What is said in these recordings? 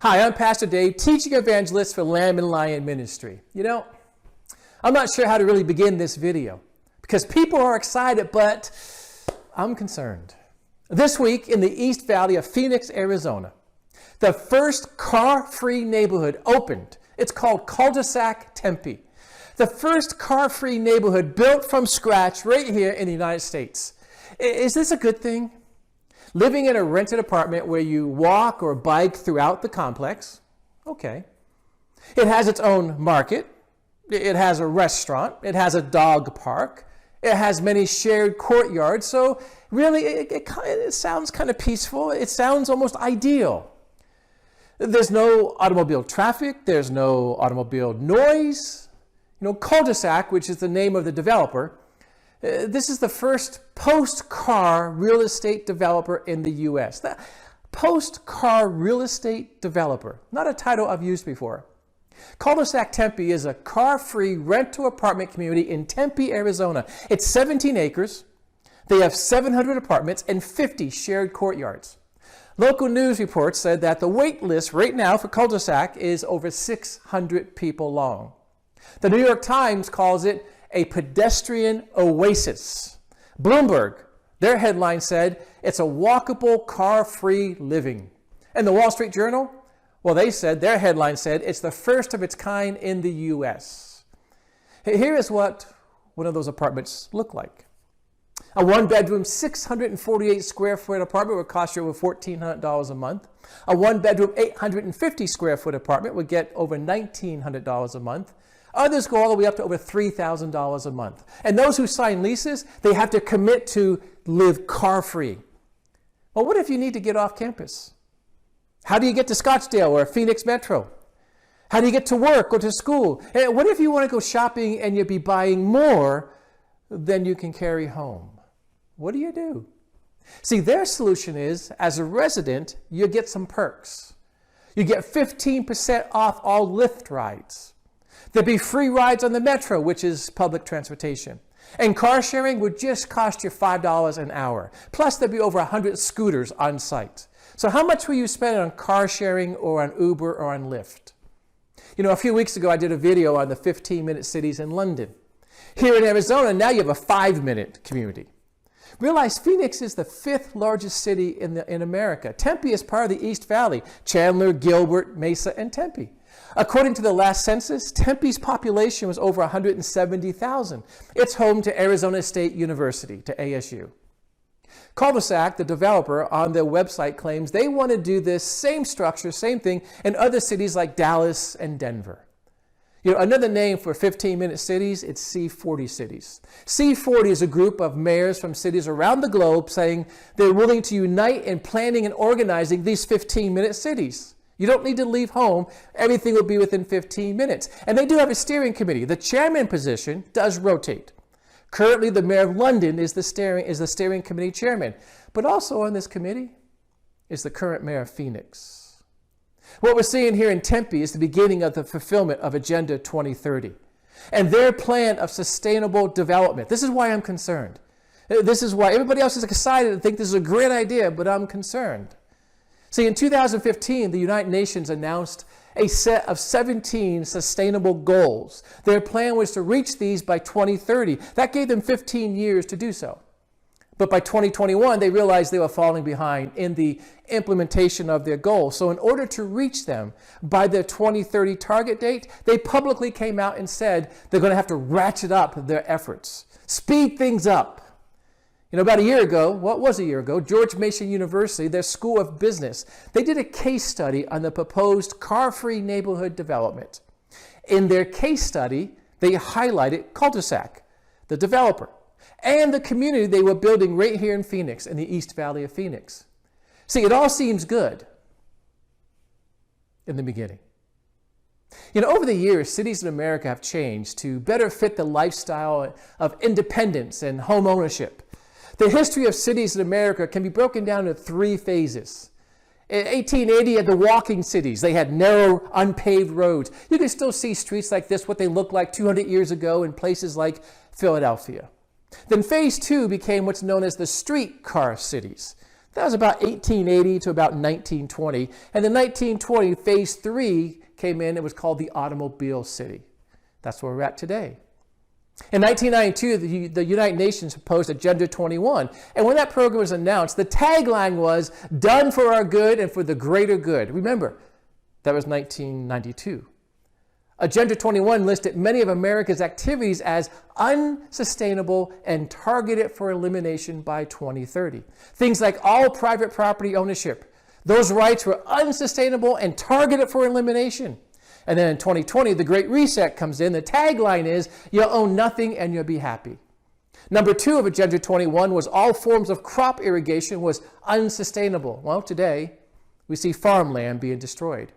Hi, I'm Pastor Dave, teaching evangelist for Lamb and Lion Ministry. I'm not sure how to really begin this video because people are excited, but I'm concerned. This week in the East Valley of Phoenix, Arizona, the first car-free neighborhood opened. It's called Culdesac, Tempe. The first car-free neighborhood built from scratch right here in the United States. Is this a good thing? Living in a rented apartment where you walk or bike throughout the complex, okay. It has its own market. It has a restaurant. It has a dog park. It has many shared courtyards. So really, it sounds kind of peaceful. It sounds almost ideal. There's no automobile traffic. There's no automobile noise. Culdesac, which is the name of the developer, this is the first post-car real estate developer in the U.S. The post-car real estate developer, not a title I've used before. Culdesac Tempe is a car-free rental apartment community in Tempe, Arizona. It's 17 acres. They have 700 apartments and 50 shared courtyards. Local news reports said that the wait list right now for Culdesac is over 600 people long. The New York Times calls it a pedestrian oasis. Bloomberg, their headline said, it's a walkable, car-free living. And the Wall Street Journal, well, they said, their headline said, it's the first of its kind in the U.S. Here is what one of those apartments look like. A one-bedroom, 648 square foot apartment would cost you over $1,400 a month. A one-bedroom, 850 square foot apartment would get over $1,900 a month. Others go all the way up to over $3,000 a month. And those who sign leases, they have to commit to live car-free. Well, what if you need to get off campus? How do you get to Scottsdale or Phoenix Metro? How do you get to work or to school? And what if you want to go shopping and you'll be buying more than you can carry home? What do you do? See, their solution is, as a resident, you get some perks. You get 15% off all Lyft rides. There'd be free rides on the Metro, which is public transportation. And car sharing would just cost you $5 an hour. Plus, there'd be over 100 scooters on site. So how much will you spend on car sharing or on Uber or on Lyft? A few weeks ago, I did a video on the 15-minute cities in London. Here in Arizona, now you have a 5-minute community. Realize Phoenix is the 5th largest city in America. Tempe is part of the East Valley. Chandler, Gilbert, Mesa, and Tempe. According to the last census, Tempe's population was over 170,000. It's home to Arizona State University, to ASU. Culdesac, the developer, on their website claims they want to do this same structure, same thing, in other cities like Dallas and Denver. Another name for 15-minute cities, it's C40 cities. C40 is a group of mayors from cities around the globe saying they're willing to unite in planning and organizing these 15-minute cities. You don't need to leave home. Everything will be within 15 minutes. And they do have a steering committee. The chairman position does rotate. Currently, the mayor of London is the steering committee chairman. But also on this committee is the current mayor of Phoenix. What we're seeing here in Tempe is the beginning of the fulfillment of Agenda 2030 and their plan of sustainable development. This is why I'm concerned. This is why everybody else is excited and think this is a great idea, but I'm concerned. See, in 2015, the United Nations announced a set of 17 sustainable goals. Their plan was to reach these by 2030. That gave them 15 years to do so. But by 2021, they realized they were falling behind in the implementation of their goals. So in order to reach them by their 2030 target date, they publicly came out and said they're going to have to ratchet up their efforts, speed things up. About a year ago, what was a year ago, George Mason University, their School of Business, they did a case study on the proposed car-free neighborhood development. In their case study, they highlighted Culdesac, the developer, and the community they were building right here in Phoenix, in the East Valley of Phoenix. See, it all seems good in the beginning. Over the years, cities in America have changed to better fit the lifestyle of independence and home ownership. The history of cities in America can be broken down into 3 phases. In 1880, you had the walking cities. They had narrow, unpaved roads. You can still see streets like this, what they looked like 200 years ago in places like Philadelphia. Then phase 2 became what's known as the streetcar cities. That was about 1880 to about 1920. And in 1920, phase 3 came in. It was called the Automobile City. That's where we're at today. In 1992, the United Nations proposed Agenda 21. And when that program was announced, the tagline was, "Done for our good and for the greater good." Remember, that was 1992. Agenda 21 listed many of America's activities as unsustainable and targeted for elimination by 2030. Things like all private property ownership. Those rights were unsustainable and targeted for elimination. And then in 2020, the Great Reset comes in. The tagline is, "You'll own nothing and you'll be happy." Number 2 of Agenda 21 was all forms of crop irrigation was unsustainable. Well, today, we see farmland being destroyed.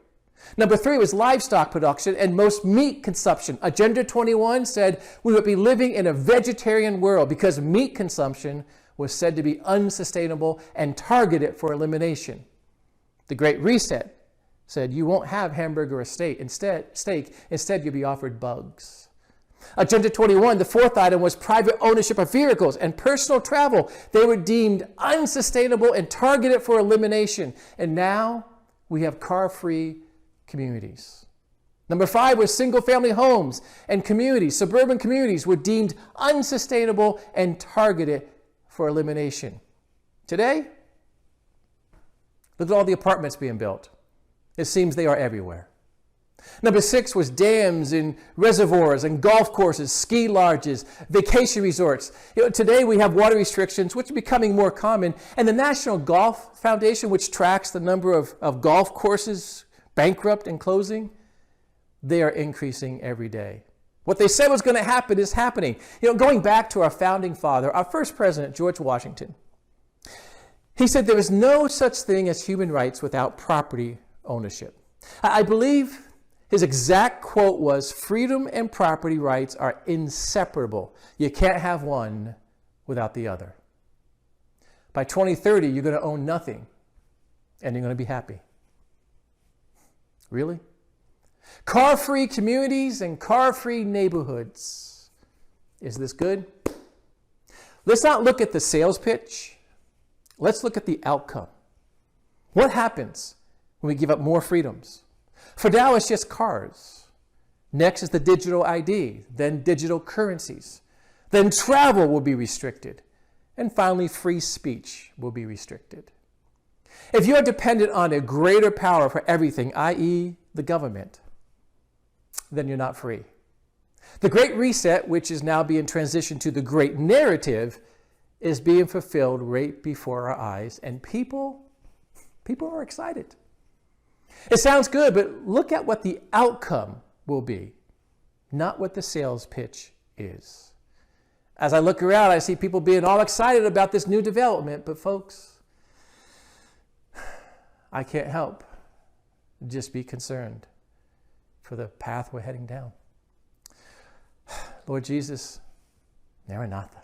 Number 3 was livestock production and most meat consumption. Agenda 21 said we would be living in a vegetarian world because meat consumption was said to be unsustainable and targeted for elimination. The Great Reset said you won't have hamburger or steak. Instead, you'll be offered bugs. Agenda 21, the 4th item was private ownership of vehicles and personal travel. They were deemed unsustainable and targeted for elimination. And now we have car-free communities. Number 5 was single-family homes and communities. Suburban communities were deemed unsustainable and targeted for elimination. Today, look at all the apartments being built. It seems they are everywhere. Number 6 was dams and reservoirs and golf courses, ski lodges, vacation resorts. Today we have water restrictions, which are becoming more common. And the National Golf Foundation, which tracks the number of golf courses bankrupt and closing, they are increasing every day. What they said was going to happen is happening. Going back to our founding father, our first president, George Washington, he said there is no such thing as human rights without property ownership. I believe his exact quote was, "Freedom and property rights are inseparable. You can't have one without the other." By 2030, you're going to own nothing, and you're going to be happy. Really? Car-free communities and car-free neighborhoods. Is this good? Let's not look at the sales pitch. Let's look at the outcome. What happens when we give up more freedoms? For now, it's just cars. Next is the digital ID, then digital currencies. Then travel will be restricted. And finally, free speech will be restricted. If you are dependent on a greater power for everything, i.e. the government, then you're not free. The Great Reset, which is now being transitioned to the Great Narrative, is being fulfilled right before our eyes, and people are excited. It sounds good, but look at what the outcome will be, not what the sales pitch is. As I look around, I see people being all excited about this new development, but folks, I can't help just be concerned for the path we're heading down. Lord Jesus, Maranatha.